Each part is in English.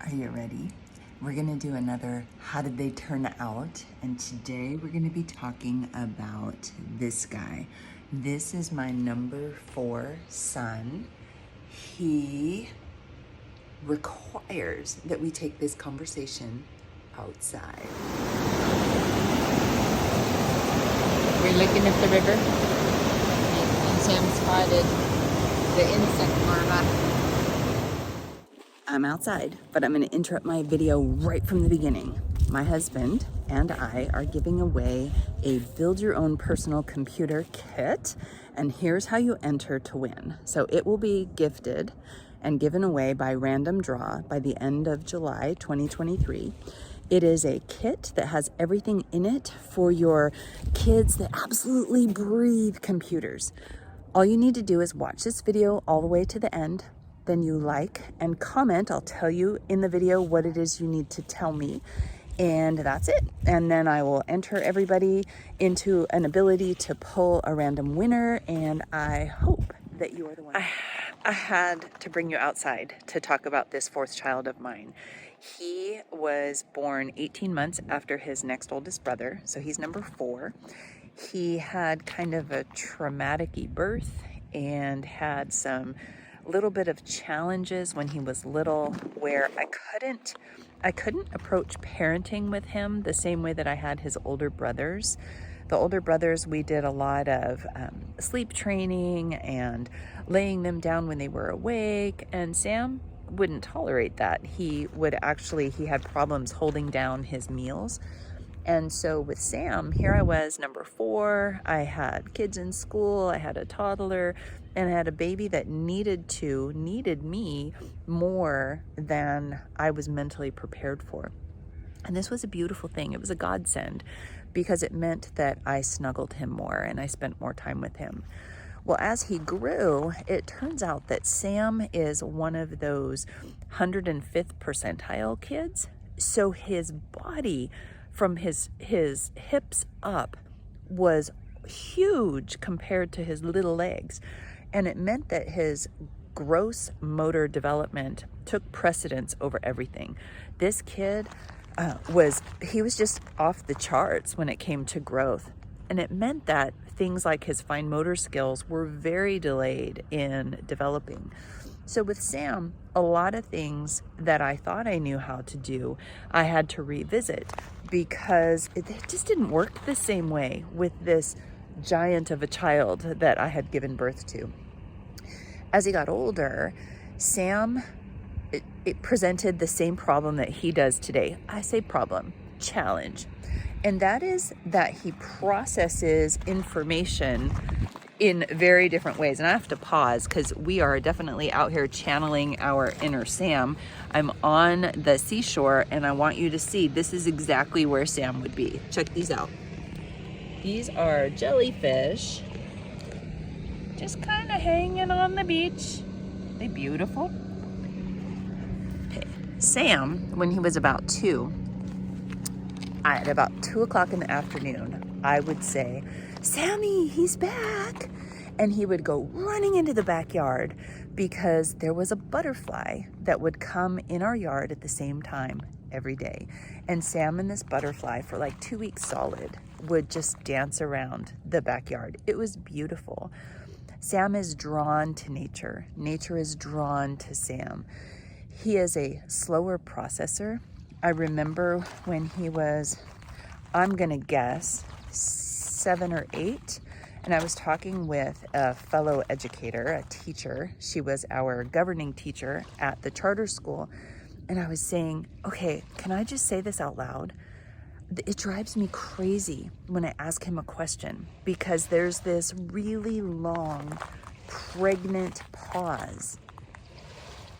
Are you ready? We're gonna do another How Did They Turn Out? And today we're gonna be talking about this guy. This is my number 4 son. He requires that we take this conversation outside. We're looking at the river, and Sam spotted the insect larva. I'm outside, but I'm going to interrupt my video right from the beginning. My husband and I are giving away a build your own personal computer kit, and here's how you enter to win. So it will be gifted and given away by random draw by the end of July 2023. It is a kit that has everything in it for your kids that absolutely breathe computers. All you need to do is watch this video all the way to the end. Then you like and comment. I'll tell you in the video what it is you need to tell me. And that's it. And then I will enter everybody into an ability to pull a random winner. And I hope that you are the one. I had to bring you outside to talk about this 4th child of mine. He was born 18 months after his next oldest brother. So he's number 4. He had kind of a traumatic-y birth and had some little bit of challenges when he was little where I couldn't approach parenting with him the same way that I had his older brothers. The older brothers, we did a lot of sleep training and laying them down when they were awake, and Sam wouldn't tolerate that. He had problems holding down his meals. And so with Sam, here I was, number 4. I had kids in school, I had a toddler, and I had a baby that needed me more than I was mentally prepared for. And this was a beautiful thing. It was a godsend because it meant that I snuggled him more and I spent more time with him. Well, as he grew, it turns out that Sam is one of those 105th percentile kids. So his body from his hips up was huge compared to his little legs. And it meant that his gross motor development took precedence over everything. This kid was just off the charts when it came to growth. And it meant that things like his fine motor skills were very delayed in developing. So with Sam, a lot of things that I thought I knew how to do, I had to revisit because it just didn't work the same way with this giant of a child that I had given birth to. As he got older, Sam, it presented the same problem that he does today. I say problem, challenge. And that is that he processes information in very different ways. And I have to pause because we are definitely out here channeling our inner Sam. I'm on the seashore and I want you to see this is exactly where Sam would be. Check these out. These are jellyfish just kind of hanging on the beach. They beautiful. Okay. Sam, when he was about 2, at about 2 o'clock in the afternoon, I would say, Sammy, he's back. And he would go running into the backyard because there was a butterfly that would come in our yard at the same time every day. And Sam and this butterfly for like 2 weeks solid would just dance around the backyard. It was beautiful. Sam is drawn to nature. Nature is drawn to Sam. He is a slower processor. I remember when he was, I'm gonna guess, 7 or 8, and I was talking with a fellow educator, a teacher. She was our governing teacher at the charter school, and I was saying, okay, can I just say this out loud? It drives me crazy when I ask him a question because there's this really long, pregnant pause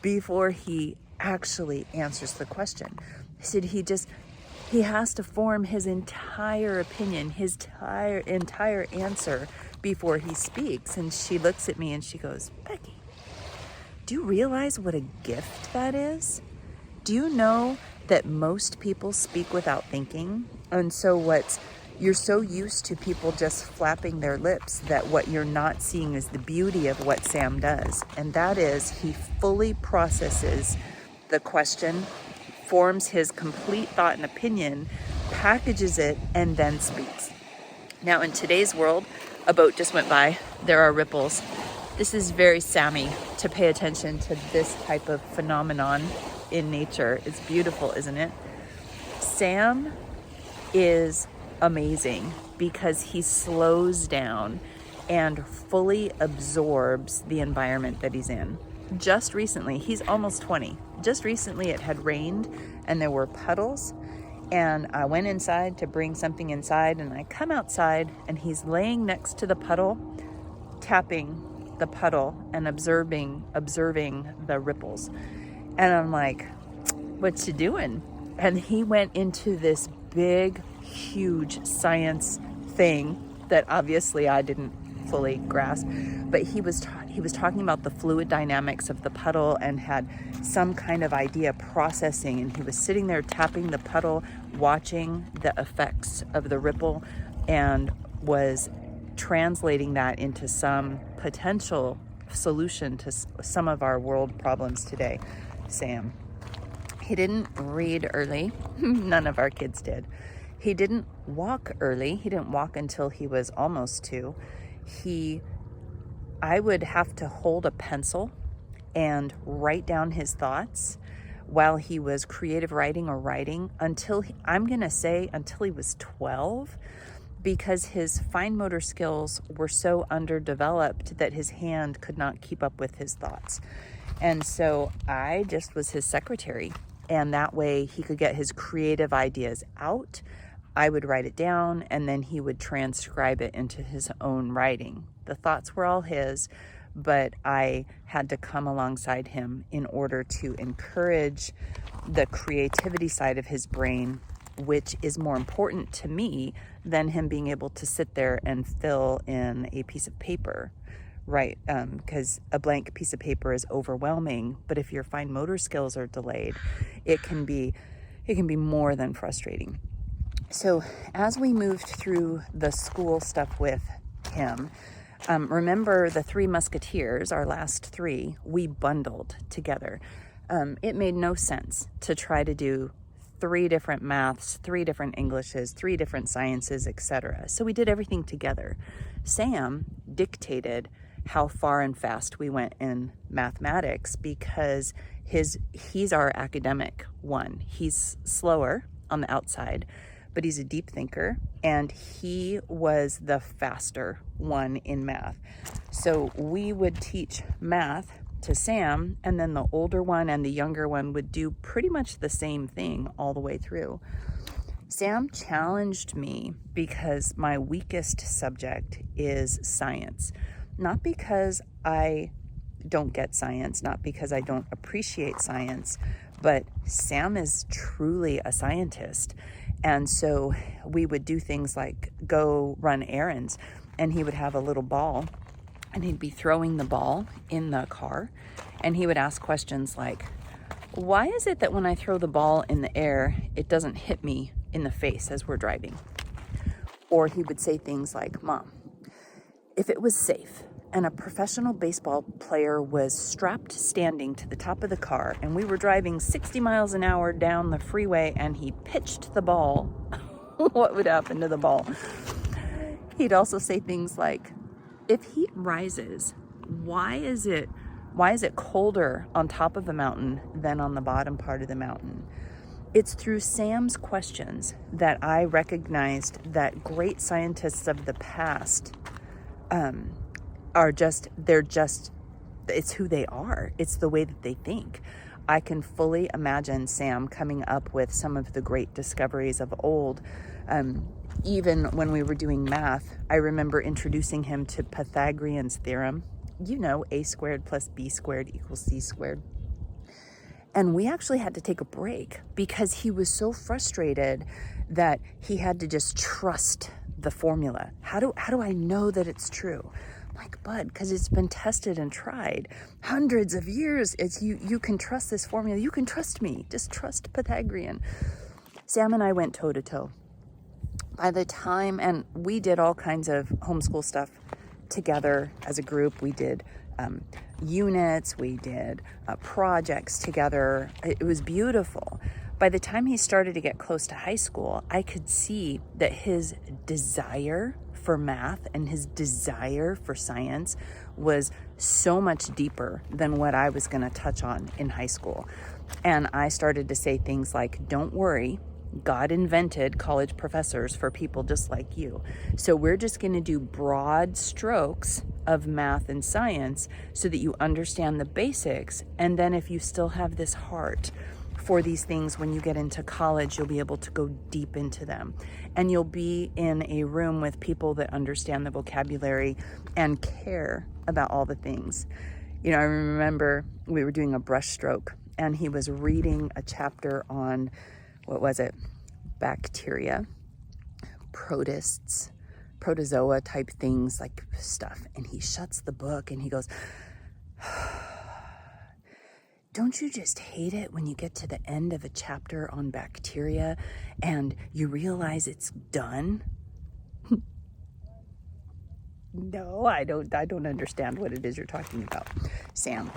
before he actually answers the question. I said he has to form his entire opinion, his entire answer before he speaks. And she looks at me and she goes, Bekki, do you realize what a gift that is? Do you know that most people speak without thinking? And so you're so used to people just flapping their lips that what you're not seeing is the beauty of what Sam does. And that is he fully processes the question forms his complete thought and opinion, packages it, and then speaks. Now, in today's world, a boat just went by. There are ripples. This is very Sammy to pay attention to this type of phenomenon in nature. It's beautiful, isn't it? Sam is amazing because he slows down and fully absorbs the environment that he's in. Just recently, he's almost 20. Just recently it had rained and there were puddles, and I went inside to bring something inside, and I come outside and he's laying next to the puddle, tapping the puddle and observing the ripples. And I'm like, what you doing? And he went into this big, huge science thing that obviously I didn't fully grasp, but he was talking about the fluid dynamics of the puddle and had some kind of idea processing, and he was sitting there tapping the puddle, watching the effects of the ripple, and was translating that into some potential solution to some of our world problems today. Sam. He didn't read early. None of our kids did. He didn't walk early. He didn't walk until he was almost 2. I would have to hold a pencil and write down his thoughts while he was creative writing or writing until he was 12, because his fine motor skills were so underdeveloped that his hand could not keep up with his thoughts. And so I just was his secretary, and that way he could get his creative ideas out. I would write it down, and then he would transcribe it into his own writing. The thoughts were all his, but I had to come alongside him in order to encourage the creativity side of his brain, which is more important to me than him being able to sit there and fill in a piece of paper, right? Because a blank piece of paper is overwhelming, but if your fine motor skills are delayed, it can be more than frustrating. So as we moved through the school stuff with him, remember the 3 Musketeers, our last 3, we bundled together. It made no sense to try to do 3 different maths, 3 different Englishes, 3 different sciences, etc. So we did everything together. Sam dictated how far and fast we went in mathematics because he's our academic one. He's slower on the outside, but he's a deep thinker, and he was the faster one in math. So we would teach math to Sam, and then the older one and the younger one would do pretty much the same thing all the way through. Sam challenged me because my weakest subject is science. Not because I don't get science, not because I don't appreciate science, but Sam is truly a scientist. And so we would do things like go run errands, and he would have a little ball, and he'd be throwing the ball in the car, and he would ask questions like, why is it that when I throw the ball in the air, it doesn't hit me in the face as we're driving? Or he would say things like, Mom, if it was safe and a professional baseball player was strapped standing to the top of the car and we were driving 60 miles an hour down the freeway and he pitched the ball, what would happen to the ball? He'd also say things like, if heat rises, why is it colder on top of a mountain than on the bottom part of the mountain? It's through Sam's questions that I recognized that great scientists of the past it's who they are. It's the way that they think. I can fully imagine Sam coming up with some of the great discoveries of old. Even when we were doing math, I remember introducing him to Pythagorean's theorem. You know, a squared plus b squared equals c squared. And we actually had to take a break because he was so frustrated that he had to just trust the formula. How do I know that it's true? I'm like, bud, because it's been tested and tried hundreds of years. You can trust this formula. You can trust me. Just trust Pythagorean. Sam and I went toe to toe. By the time, and we did all kinds of homeschool stuff together as a group. We did units, we did projects together. It was beautiful. By the time he started to get close to high school, I could see that his desire for math and his desire for science was so much deeper than what I was going to touch on in high school. And I started to say things like, don't worry, God invented college professors for people just like you. So we're just going to do broad strokes of math and science so that you understand the basics. And then if you still have this heart for these things, when you get into college, you'll be able to go deep into them. And you'll be in a room with people that understand the vocabulary and care about all the things. You know, I remember we were doing a brush stroke and he was reading a chapter on, what was it? Bacteria, protists, protozoa type things, like stuff. And he shuts the book and he goes, don't you just hate it when you get to the end of a chapter on bacteria and you realize it's done? No, I don't understand what it is you're talking about. Sam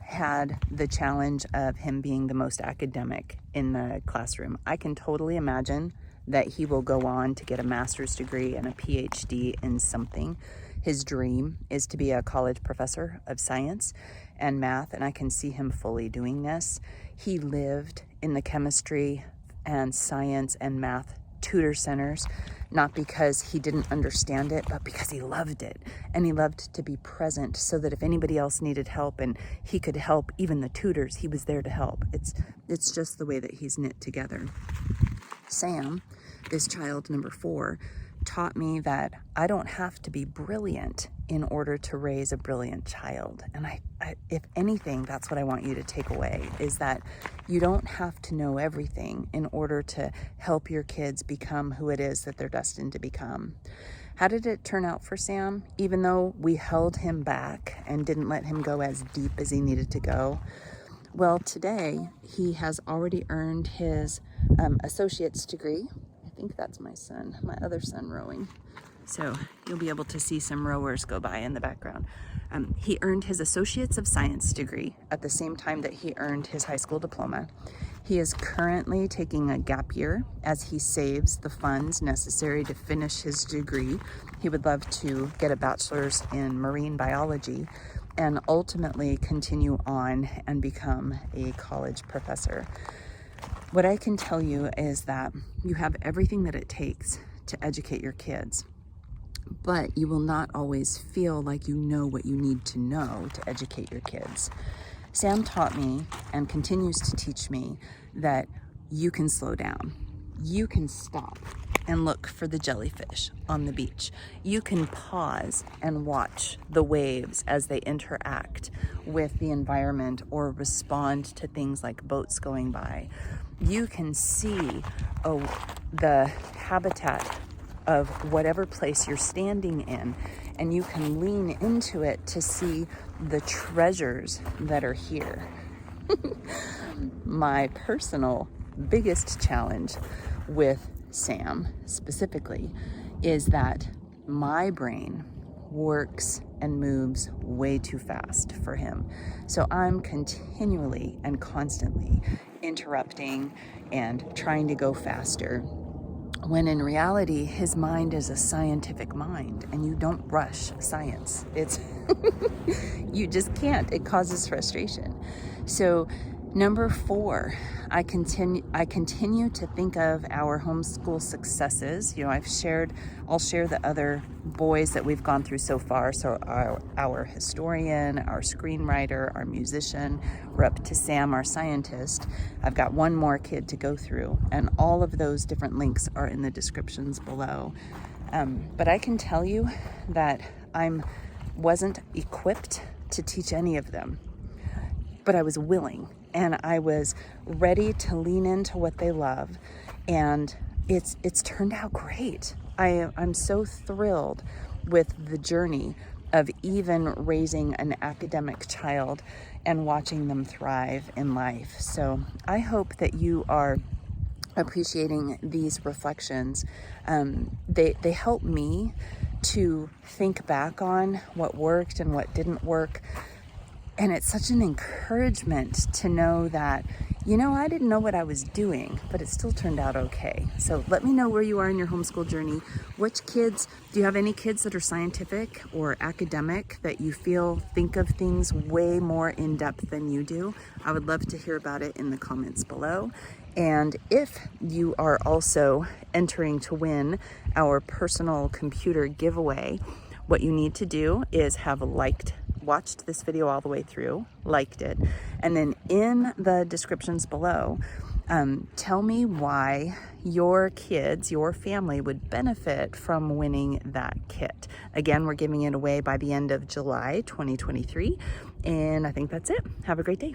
had the challenge of him being the most academic in the classroom. I can totally imagine that he will go on to get a master's degree and a PhD in something. His dream is to be a college professor of science and math, and I can see him fully doing this. He lived in the chemistry and science and math tutor centers, not because he didn't understand it, but because he loved it. And he loved to be present so that if anybody else needed help and he could help even the tutors, he was there to help. It's just the way that he's knit together. Sam, this child number 4, taught me that I don't have to be brilliant in order to raise a brilliant child. And I, if anything, that's what I want you to take away, is that you don't have to know everything in order to help your kids become who it is that they're destined to become. How did it turn out for Sam? Even though we held him back and didn't let him go as deep as he needed to go, well, today he has already earned his associate's degree. I think that's my son, my other son rowing. So you'll be able to see some rowers go by in the background. He earned his Associates of Science degree at the same time that he earned his high school diploma. He is currently taking a gap year as he saves the funds necessary to finish his degree. He would love to get a bachelor's in marine biology and ultimately continue on and become a college professor. What I can tell you is that you have everything that it takes to educate your kids, but you will not always feel like you know what you need to know to educate your kids. Sam taught me and continues to teach me that you can slow down. You can stop and look for the jellyfish on the beach. You can pause and watch the waves as they interact with the environment or respond to things like boats going by. You can see the habitat of whatever place you're standing in, and you can lean into it to see the treasures that are here. My personal biggest challenge with Sam specifically is that my brain works and moves way too fast for him. So I'm continually and constantly interrupting and trying to go faster, when in reality, his mind is a scientific mind, and you don't rush science. It's, you just can't. It causes frustration. So number 4, I continue to think of our homeschool successes. You know, I'll share the other boys that we've gone through so far. So our historian, our screenwriter, our musician, we're up to Sam, our scientist. I've got one more kid to go through, and all of those different links are in the descriptions below. But I can tell you that I wasn't equipped to teach any of them, but I was willing. And I was ready to lean into what they love, and it's turned out great. I'm so thrilled with the journey of even raising an academic child and watching them thrive in life. So I hope that you are appreciating these reflections. They help me to think back on what worked and what didn't work. And it's such an encouragement to know that you know, I didn't know what I was doing, but it still turned out okay. So let me know where you are in your homeschool journey. Which kids, do you have any kids that are scientific or academic that you feel think of things way more in depth than you do? I would love to hear about it in the comments below. And if you are also entering to win our personal computer giveaway, what you need to do is have watched this video all the way through, liked it, and then in the descriptions below, tell me why your kids, your family would benefit from winning that kit. Again, we're giving it away by the end of July 2023, and I think that's it. Have a great day.